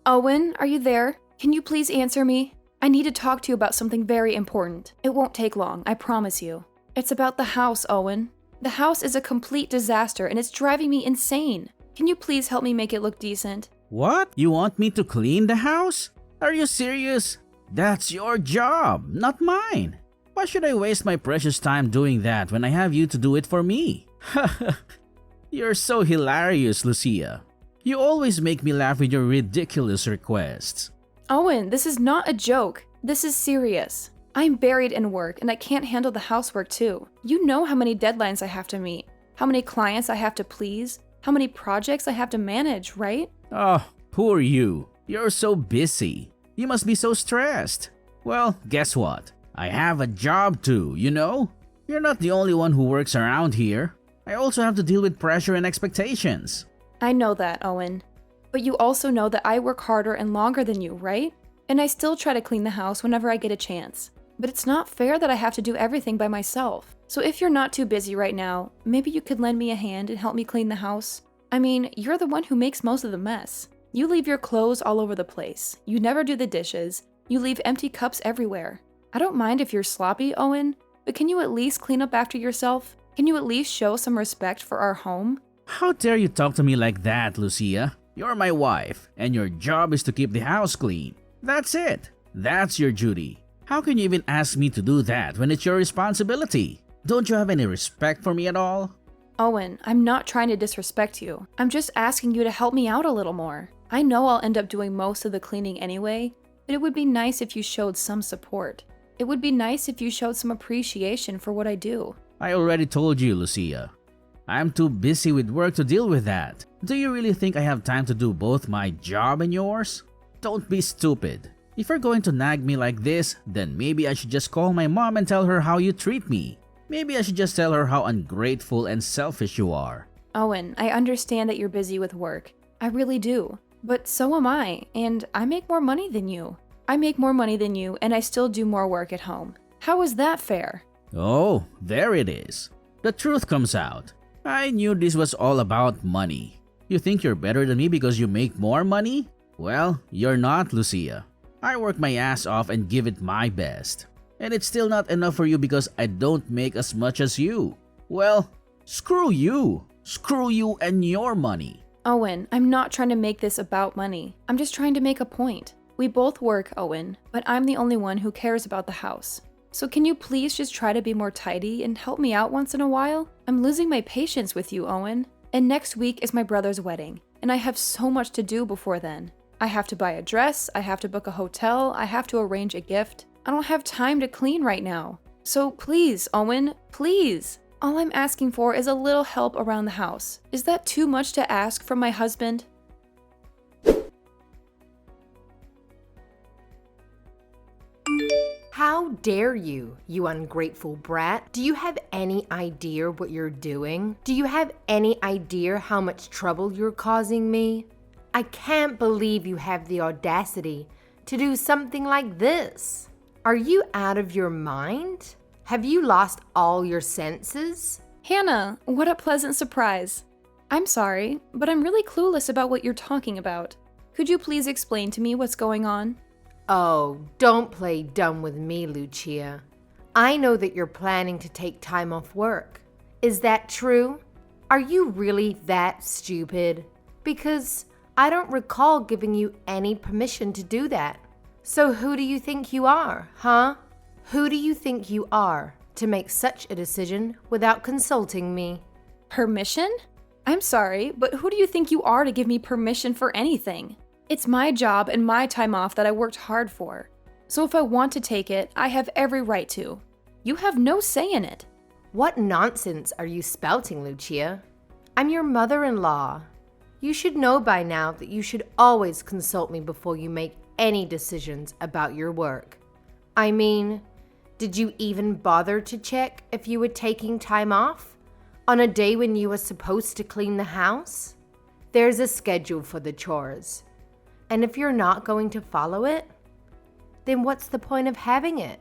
Owen, are you there? Can you please answer me? I need to talk to you about something very important. It won't take long, I promise you. It's about the house, Owen. The house is a complete disaster and it's driving me insane. Can you please help me make it look decent? What? You want me to clean the house? Are you serious? That's your job, not mine. Why should I waste my precious time doing that when I have you to do it for me? You're so hilarious, Lucia. You always make me laugh with your ridiculous requests. Owen, this is not a joke. This is serious. I'm buried in work and I can't handle the housework too. You know how many deadlines I have to meet, how many clients I have to please, how many projects I have to manage, right? Oh, poor you. You're so busy. You must be so stressed. Well, guess what? I have a job too, you know? You're not the only one who works around here. I also have to deal with pressure and expectations. I know that, Owen. But you also know that I work harder and longer than you, right? And I still try to clean the house whenever I get a chance. But it's not fair that I have to do everything by myself. So if you're not too busy right now, maybe you could lend me a hand and help me clean the house? I mean, you're the one who makes most of the mess. You leave your clothes all over the place. You never do the dishes. You leave empty cups everywhere. I don't mind if you're sloppy, Owen, but can you at least clean up after yourself? Can you at least show some respect for our home? How dare you talk to me like that, Lucia? You're my wife, and your job is to keep the house clean. That's it. That's your duty. How can you even ask me to do that when it's your responsibility? Don't you have any respect for me at all? Owen, I'm not trying to disrespect you. I'm just asking you to help me out a little more. I know I'll end up doing most of the cleaning anyway, but it would be nice if you showed some support. It would be nice if you showed some appreciation for what I do. I already told you, Lucia. I'm too busy with work to deal with that. Do you really think I have time to do both my job and yours? Don't be stupid. If you're going to nag me like this, then maybe I should just call my mom and tell her how you treat me. Maybe I should just tell her how ungrateful and selfish you are. Owen, I understand that you're busy with work. I really do. But so am I, and I make more money than you. I make more money than you, and I still do more work at home. How is that fair? Oh, there it is. The truth comes out. I knew this was all about money. You think you're better than me because you make more money? Well, you're not, Lucia. I work my ass off and give it my best. And it's still not enough for you because I don't make as much as you. Well, screw you. Screw you and your money. Owen, I'm not trying to make this about money. I'm just trying to make a point. We both work, Owen, but I'm the only one who cares about the house. So can you please just try to be more tidy and help me out once in a while? I'm losing my patience with you, Owen. And next week is my brother's wedding, and I have so much to do before then. I have to buy a dress, I have to book a hotel, I have to arrange a gift. I don't have time to clean right now. So please, Owen, please. All I'm asking for is a little help around the house. Is that too much to ask from my husband? How dare you, you ungrateful brat? Do you have any idea what you're doing? Do you have any idea how much trouble you're causing me? I can't believe you have the audacity to do something like this. Are you out of your mind? Have you lost all your senses? Hannah, what a pleasant surprise. I'm sorry, but I'm really clueless about what you're talking about. Could you please explain to me what's going on? Oh, don't play dumb with me, Lucia. I know that you're planning to take time off work. Is that true? Are you really that stupid? Because I don't recall giving you any permission to do that. So who do you think you are, huh? Who do you think you are to make such a decision without consulting me? Permission? I'm sorry, but who do you think you are to give me permission for anything? It's my job and my time off that I worked hard for. So if I want to take it, I have every right to. You have no say in it. What nonsense are you spouting, Lucia? I'm your mother-in-law. You should know by now that you should always consult me before you make any decisions about your work. I mean, did you even bother to check if you were taking time off on a day when you were supposed to clean the house? There's a schedule for the chores. And if you're not going to follow it, then what's the point of having it?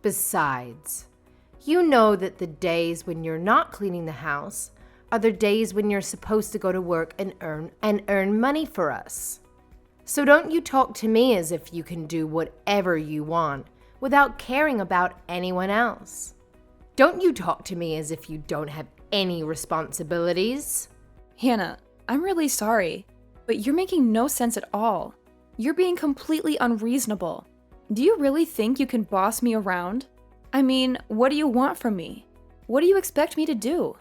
Besides, you know that the days when you're not cleaning the house are the days when you're supposed to go to work and earn money for us. So don't you talk to me as if you can do whatever you want without caring about anyone else. Don't you talk to me as if you don't have any responsibilities. Hannah, I'm really sorry, but you're making no sense at all. You're being completely unreasonable. Do you really think you can boss me around? I mean, what do you want from me? What do you expect me to do?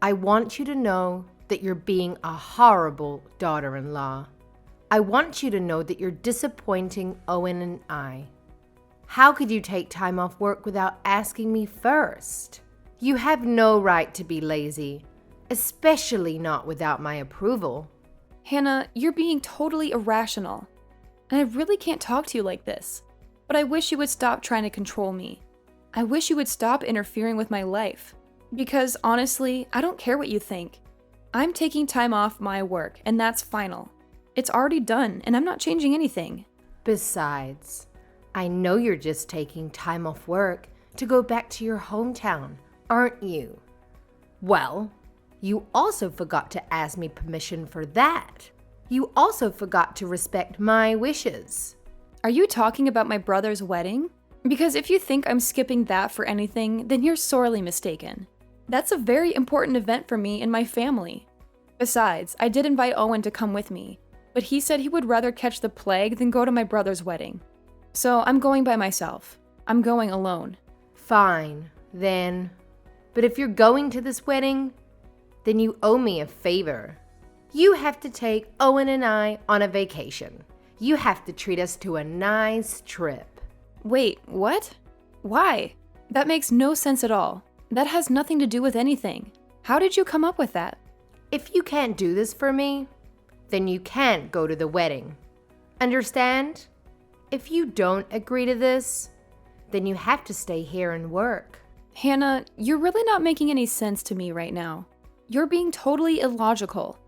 I want you to know that you're being a horrible daughter-in-law. I want you to know that you're disappointing Owen and I. How could you take time off work without asking me first? You have no right to be lazy, especially not without my approval. Hannah, you're being totally irrational. And I really can't talk to you like this. But I wish you would stop trying to control me. I wish you would stop interfering with my life. Because honestly, I don't care what you think. I'm taking time off my work, and that's final. It's already done, and I'm not changing anything. Besides, I know you're just taking time off work to go back to your hometown, aren't you? Well, you also forgot to ask me permission for that. You also forgot to respect my wishes. Are you talking about my brother's wedding? Because if you think I'm skipping that for anything, then you're sorely mistaken. That's a very important event for me and my family. Besides, I did invite Owen to come with me, but he said he would rather catch the plague than go to my brother's wedding. So I'm going by myself. I'm going alone. Fine, then. But if you're going to this wedding, then you owe me a favor. You have to take Owen and I on a vacation. You have to treat us to a nice trip. Wait, what? Why? That makes no sense at all. That has nothing to do with anything. How did you come up with that? If you can't do this for me, then you can't go to the wedding. Understand? If you don't agree to this, then you have to stay here and work. Hannah, you're really not making any sense to me right now. You're being totally illogical.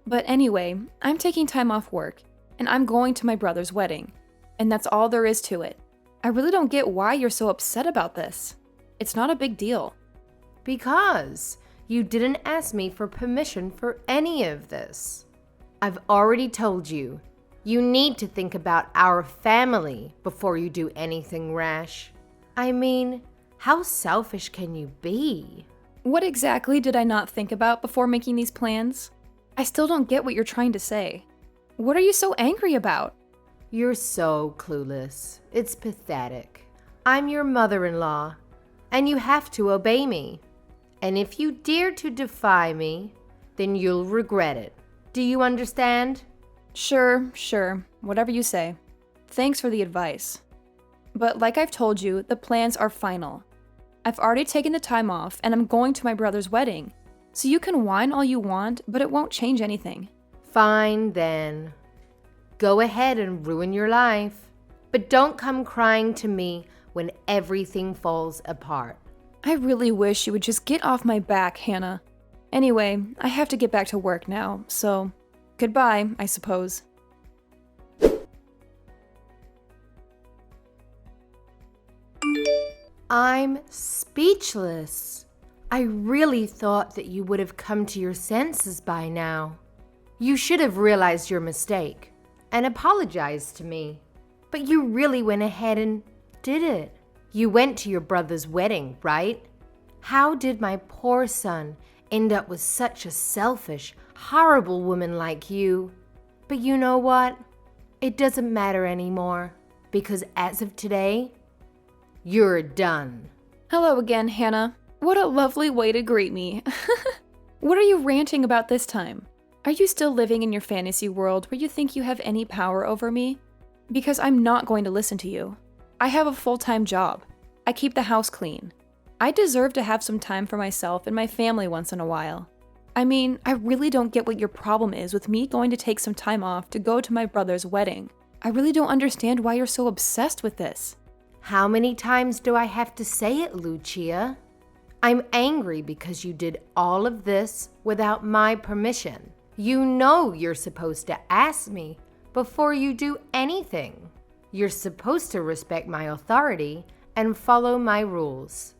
But anyway, I'm taking time off work, and I'm going to my brother's wedding. And that's all there is to it. I really don't get why you're so upset about this. It's not a big deal. Because you didn't ask me for permission for any of this. I've already told you, you need to think about our family before you do anything rash. I mean, how selfish can you be? What exactly did I not think about before making these plans? I still don't get what you're trying to say. What are you so angry about? You're so clueless. It's pathetic. I'm your mother-in-law, and you have to obey me. And if you dare to defy me, then you'll regret it. Do you understand? Sure, whatever you say. Thanks for the advice. But like I've told you, the plans are final. I've already taken the time off, and I'm going to my brother's wedding. So you can whine all you want, but it won't change anything. Fine then. Go ahead and ruin your life. But don't come crying to me when everything falls apart. I really wish you would just get off my back, Hannah. Anyway, I have to get back to work now, so goodbye, I suppose. I'm speechless. I really thought that you would have come to your senses by now. You should have realized your mistake and apologized to me. But you really went ahead and did it. You went to your brother's wedding, right? How did my poor son end up with such a selfish, horrible woman like you? But you know what? It doesn't matter anymore, because as of today, you're done. Hello again, Hannah. What a lovely way to greet me. What are you ranting about this time? Are you still living in your fantasy world where you think you have any power over me? Because I'm not going to listen to you. I have a full-time job. I keep the house clean. I deserve to have some time for myself and my family once in a while. I mean, I really don't get what your problem is with me going to take some time off to go to my brother's wedding. I really don't understand why you're so obsessed with this. How many times do I have to say it, Lucia? I'm angry because you did all of this without my permission. You know you're supposed to ask me before you do anything. You're supposed to respect my authority and follow my rules.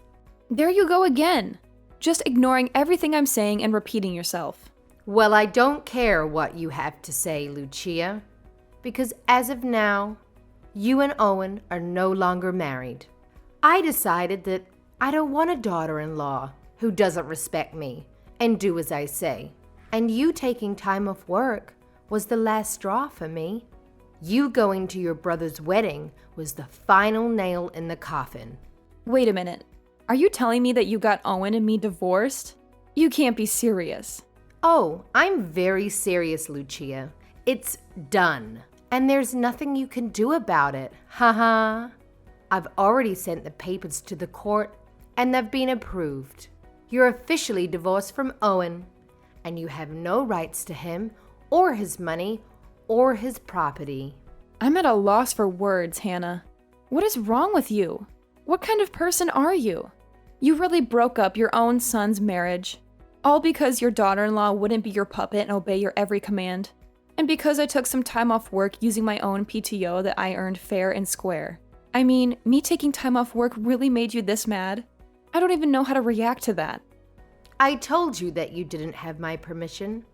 There you go again. Just ignoring everything I'm saying and repeating yourself. Well, I don't care what you have to say, Lucia. because as of now, you and Owen are no longer married. I decided that I don't want a daughter-in-law who doesn't respect me and do as I say. And you taking time off work was the last straw for me. You going to your brother's wedding was the final nail in the coffin. Wait a minute. Are you telling me that you got Owen and me divorced? You can't be serious. Oh, I'm very serious, Lucia. It's done. And there's nothing you can do about it. Haha. I've already sent the papers to the court and they've been approved. You're officially divorced from Owen, and you have no rights to him or his money or his property. I'm at a loss for words, Hannah. What is wrong with you? What kind of person are you? You really broke up your own son's marriage, all because your daughter-in-law wouldn't be your puppet and obey your every command, and because I took some time off work using my own PTO that I earned fair and square. I mean, me taking time off work really made you this mad? I don't even know how to react to that. I told you that you didn't have my permission,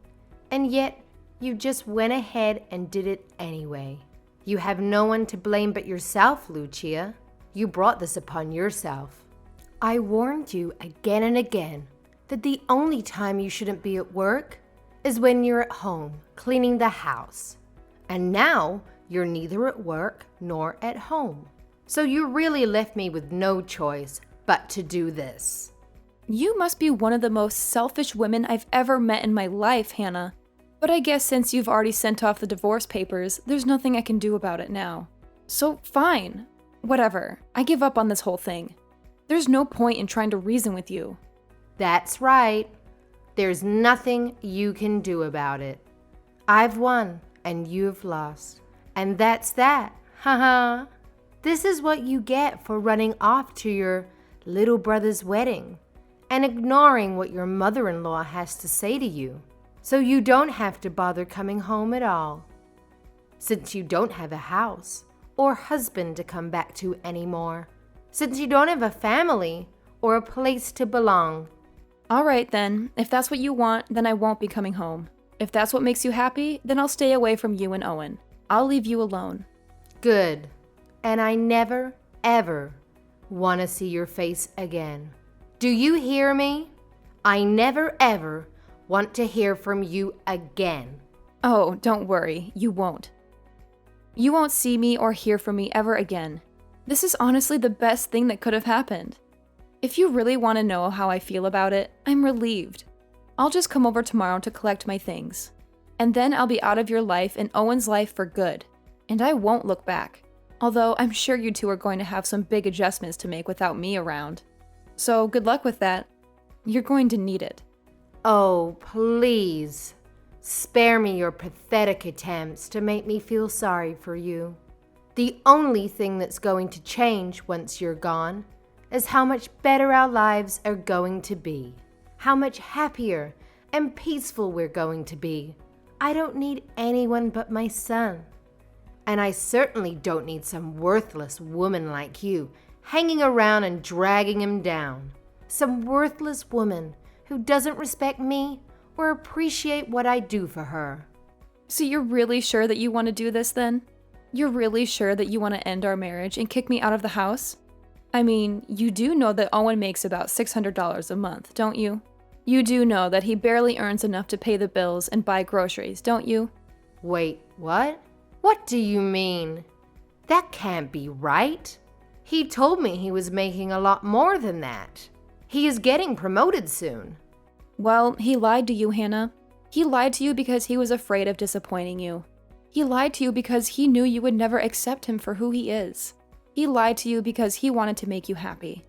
and yet you just went ahead and did it anyway. You have no one to blame but yourself, Lucia. You brought this upon yourself. I warned you again and again that the only time you shouldn't be at work is when you're at home cleaning the house. And now you're neither at work nor at home. So you really left me with no choice but to do this. You must be one of the most selfish women I've ever met in my life, Hannah. But I guess since you've already sent off the divorce papers, there's nothing I can do about it now. So fine. Whatever. I give up on this whole thing. There's no point in trying to reason with you. That's right. There's nothing you can do about it. I've won and you've lost. And that's that. Haha. This is what you get for running off to your little brother's wedding and ignoring what your mother-in-law has to say to you. So you don't have to bother coming home at all, since you don't have a house or husband to come back to anymore, since you don't have a family or a place to belong. All right then, if that's what you want, then I won't be coming home. If that's what makes you happy, then I'll stay away from you and Owen. I'll leave you alone. Good. And I never, ever want to see your face again. Do you hear me? I never, ever want to hear from you again. Oh, don't worry, you won't. You won't see me or hear from me ever again. This is honestly the best thing that could have happened. If you really want to know how I feel about it, I'm relieved. I'll just come over tomorrow to collect my things. And then I'll be out of your life and Owen's life for good. And I won't look back. Although I'm sure you two are going to have some big adjustments to make without me around. So good luck with that. You're going to need it. Oh, please. Spare me your pathetic attempts to make me feel sorry for you. The only thing that's going to change once you're gone is how much better our lives are going to be. How much happier and peaceful we're going to be. I don't need anyone but my son. And I certainly don't need some worthless woman like you hanging around and dragging him down. Some worthless woman who doesn't respect me or appreciate what I do for her. So you're really sure that you want to do this then? You're really sure that you want to end our marriage and kick me out of the house? I mean, you do know that Owen makes about $600 a month, don't you? You do know that he barely earns enough to pay the bills and buy groceries, don't you? Wait, what? What do you mean? That can't be right. He told me he was making a lot more than that. He is getting promoted soon. Well, he lied to you, Hannah. He lied to you because he was afraid of disappointing you. He lied to you because he knew you would never accept him for who he is. He lied to you because he wanted to make you happy.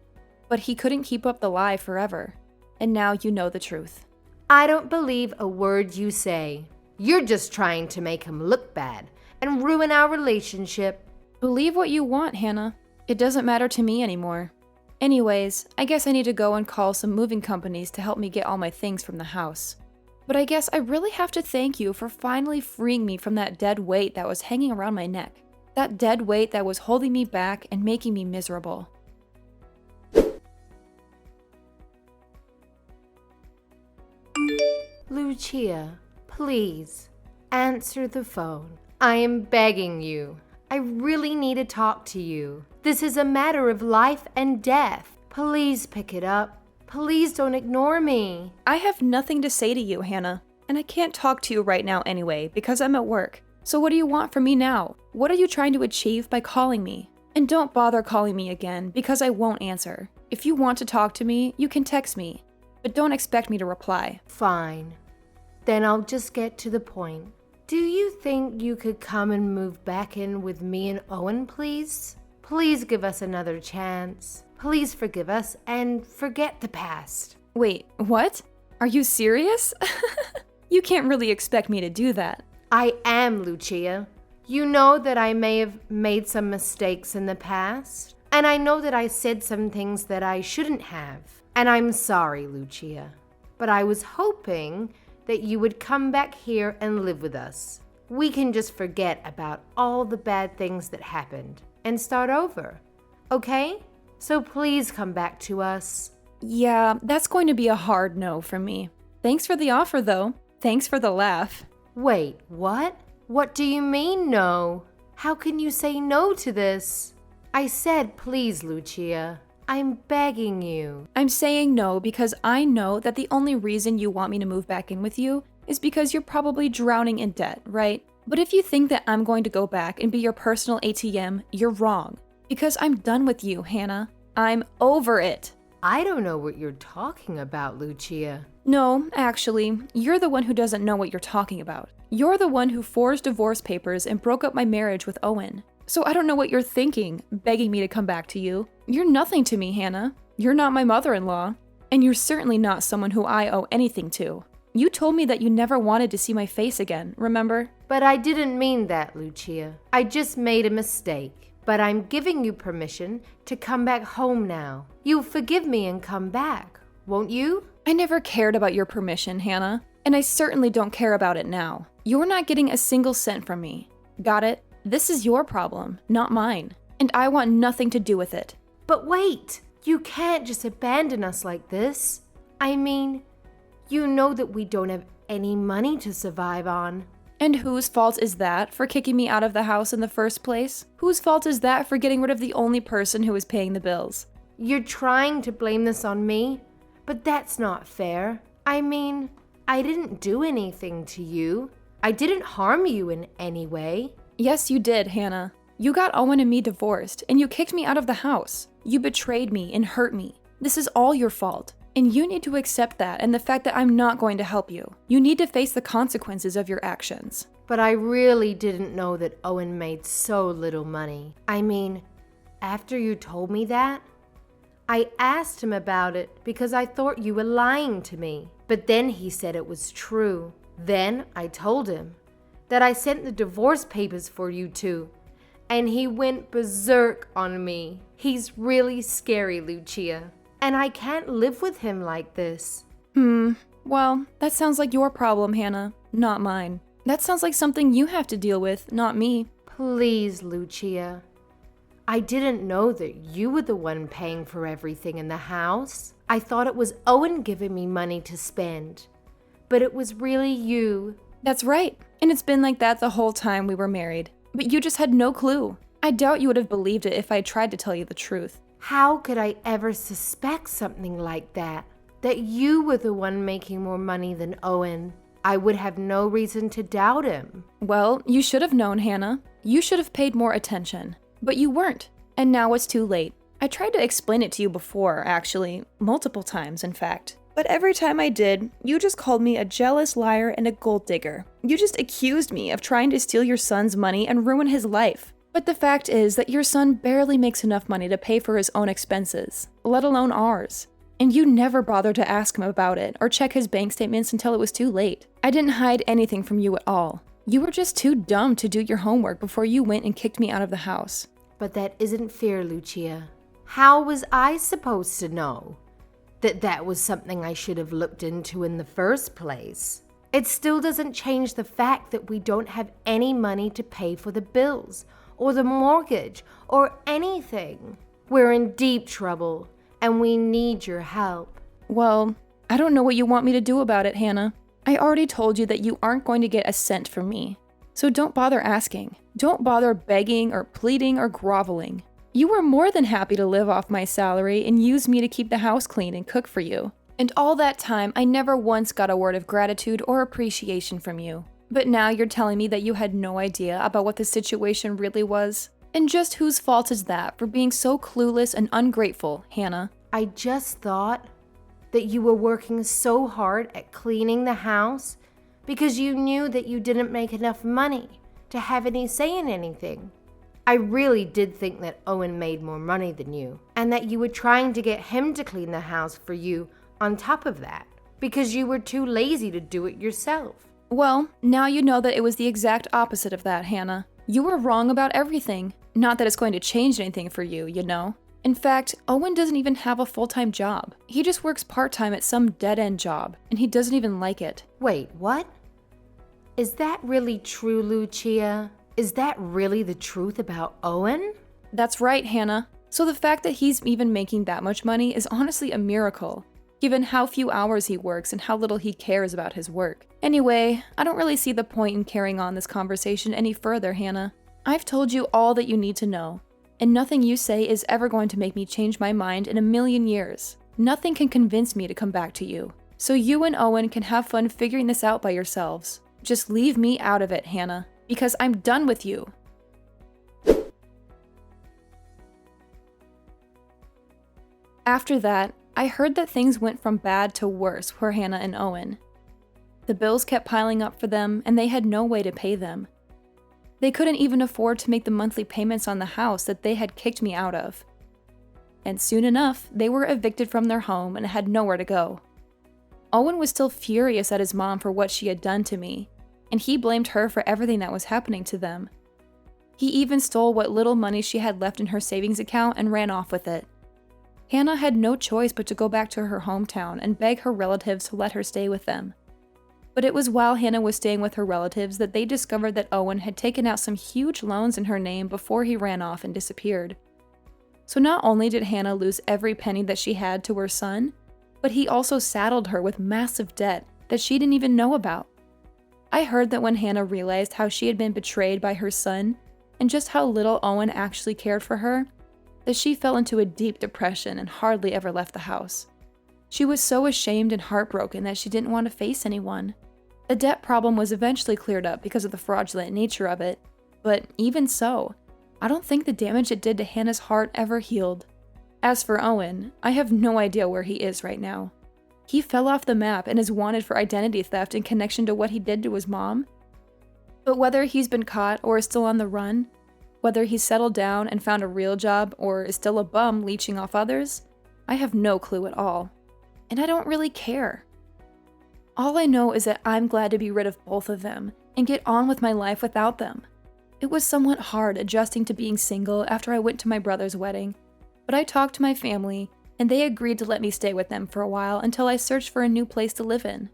But he couldn't keep up the lie forever. And now you know the truth. I don't believe a word you say. You're just trying to make him look bad and ruin our relationship. Believe what you want, Hannah. It doesn't matter to me anymore. Anyways, I guess I need to go and call some moving companies to help me get all my things from the house. But I guess I really have to thank you for finally freeing me from that dead weight that was hanging around my neck. That dead weight that was holding me back and making me miserable. Lucia, please answer the phone. I am begging you. I really need to talk to you. This is a matter of life and death. Please pick it up. Please don't ignore me. I have nothing to say to you, Hannah, and I can't talk to you right now anyway because I'm at work. So what do you want from me now? What are you trying to achieve by calling me? And don't bother calling me again because I won't answer. If you want to talk to me, you can text me, but don't expect me to reply. Fine. Then I'll just get to the point. Do you think you could come and move back in with me and Owen, please? Please give us another chance. Please forgive us and forget the past. Wait, what? Are you serious? You can't really expect me to do that. I am, Lucia. You know that I may have made some mistakes in the past, and I know that I said some things that I shouldn't have. And I'm sorry, Lucia. But I was hoping that you would come back here and live with us. We can just forget about all the bad things that happened and start over. Okay? So please come back to us. Yeah, that's going to be a hard no from me. Thanks for the offer, though. Thanks for the laugh. Wait, what? What do you mean no? How can you say no to this? I said please, Lucia. I'm begging you. I'm saying no because I know that the only reason you want me to move back in with you is because you're probably drowning in debt, right? But if you think that I'm going to go back and be your personal ATM, you're wrong. Because I'm done with you, Hannah. I'm over it. I don't know what you're talking about, Lucia. No, actually, you're the one who doesn't know what you're talking about. You're the one who forged divorce papers and broke up my marriage with Owen. So I don't know what you're thinking, begging me to come back to you. You're nothing to me, Hannah. You're not my mother-in-law. And you're certainly not someone who I owe anything to. You told me that you never wanted to see my face again, remember? But I didn't mean that, Lucia. I just made a mistake. But I'm giving you permission to come back home now. You'll forgive me and come back, won't you? I never cared about your permission, Hannah. And I certainly don't care about it now. You're not getting a single cent from me. Got it? This is your problem, not mine. And I want nothing to do with it. But wait! You can't just abandon us like this. I mean, you know that we don't have any money to survive on. And whose fault is that for kicking me out of the house in the first place? Whose fault is that for getting rid of the only person who is paying the bills? You're trying to blame this on me, but that's not fair. I mean, I didn't do anything to you. I didn't harm you in any way. Yes, you did, Hannah. You got Owen and me divorced, and you kicked me out of the house. You betrayed me and hurt me. This is all your fault. And you need to accept that and the fact that I'm not going to help you. You need to face the consequences of your actions. But I really didn't know that Owen made so little money. I mean, after you told me that, I asked him about it because I thought you were lying to me. But then he said it was true. Then I told him that I sent the divorce papers for you two, and he went berserk on me. He's really scary, Lucia. And I can't live with him like this. Well, that sounds like your problem, Hannah, not mine. That sounds like something you have to deal with, not me. Please, Lucia. I didn't know that you were the one paying for everything in the house. I thought it was Owen giving me money to spend. But it was really you. That's right. And it's been like that the whole time we were married. But you just had no clue. I doubt you would have believed it if I tried to tell you the truth. How could I ever suspect something like that? That you were the one making more money than Owen? I would have no reason to doubt him. Well, you should have known, Hannah. You should have paid more attention. But you weren't. And now it's too late. I tried to explain it to you before, actually. Multiple times, in fact. But every time I did, you just called me a jealous liar and a gold digger. You just accused me of trying to steal your son's money and ruin his life. But the fact is that your son barely makes enough money to pay for his own expenses, let alone ours. And you never bothered to ask him about it or check his bank statements until it was too late. I didn't hide anything from you at all. You were just too dumb to do your homework before you went and kicked me out of the house. But that isn't fair, Lucia. How was I supposed to know that that was something I should have looked into in the first place? It still doesn't change the fact that we don't have any money to pay for the bills or the mortgage or anything. We're in deep trouble and we need your help. Well, I don't know what you want me to do about it, Hannah. I already told you that you aren't going to get a cent from me. So don't bother asking. Don't bother begging or pleading or groveling. You were more than happy to live off my salary and use me to keep the house clean and cook for you. And all that time, I never once got a word of gratitude or appreciation from you. But now you're telling me that you had no idea about what the situation really was? And just whose fault is that for being so clueless and ungrateful, Hannah? I just thought that you were working so hard at cleaning the house because you knew that you didn't make enough money to have any say in anything. I really did think that Owen made more money than you, and that you were trying to get him to clean the house for you on top of that, because you were too lazy to do it yourself. Well, now you know that it was the exact opposite of that, Hannah. You were wrong about everything. Not that it's going to change anything for you, you know? In fact, Owen doesn't even have a full-time job. He just works part-time at some dead-end job, and he doesn't even like it. Wait, what? Is that really true, Lucia? Is that really the truth about Owen? That's right, Hannah. So the fact that he's even making that much money is honestly a miracle, given how few hours he works and how little he cares about his work. Anyway, I don't really see the point in carrying on this conversation any further, Hannah. I've told you all that you need to know, and nothing you say is ever going to make me change my mind in a million years. Nothing can convince me to come back to you. So you and Owen can have fun figuring this out by yourselves. Just leave me out of it, Hannah, because I'm done with you. After that, I heard that things went from bad to worse for Hannah and Owen. The bills kept piling up for them, and they had no way to pay them. They couldn't even afford to make the monthly payments on the house that they had kicked me out of. And soon enough, they were evicted from their home and had nowhere to go. Owen was still furious at his mom for what she had done to me, and he blamed her for everything that was happening to them. He even stole what little money she had left in her savings account and ran off with it. Hannah had no choice but to go back to her hometown and beg her relatives to let her stay with them. But it was while Hannah was staying with her relatives that they discovered that Owen had taken out some huge loans in her name before he ran off and disappeared. So not only did Hannah lose every penny that she had to her son, but he also saddled her with massive debt that she didn't even know about. I heard that when Hannah realized how she had been betrayed by her son and just how little Owen actually cared for her, that she fell into a deep depression and hardly ever left the house. She was so ashamed and heartbroken that she didn't want to face anyone. The debt problem was eventually cleared up because of the fraudulent nature of it, but even so, I don't think the damage it did to Hannah's heart ever healed. As for Owen, I have no idea where he is right now. He fell off the map and is wanted for identity theft in connection to what he did to his mom. But whether he's been caught or is still on the run, whether he's settled down and found a real job or is still a bum leeching off others, I have no clue at all. And I don't really care. All I know is that I'm glad to be rid of both of them and get on with my life without them. It was somewhat hard adjusting to being single after I went to my brother's wedding, but I talked to my family and they agreed to let me stay with them for a while until I searched for a new place to live in.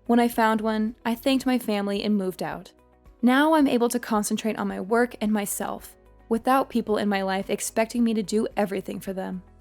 When I found one, I thanked my family and moved out. Now I'm able to concentrate on my work and myself, without people in my life expecting me to do everything for them.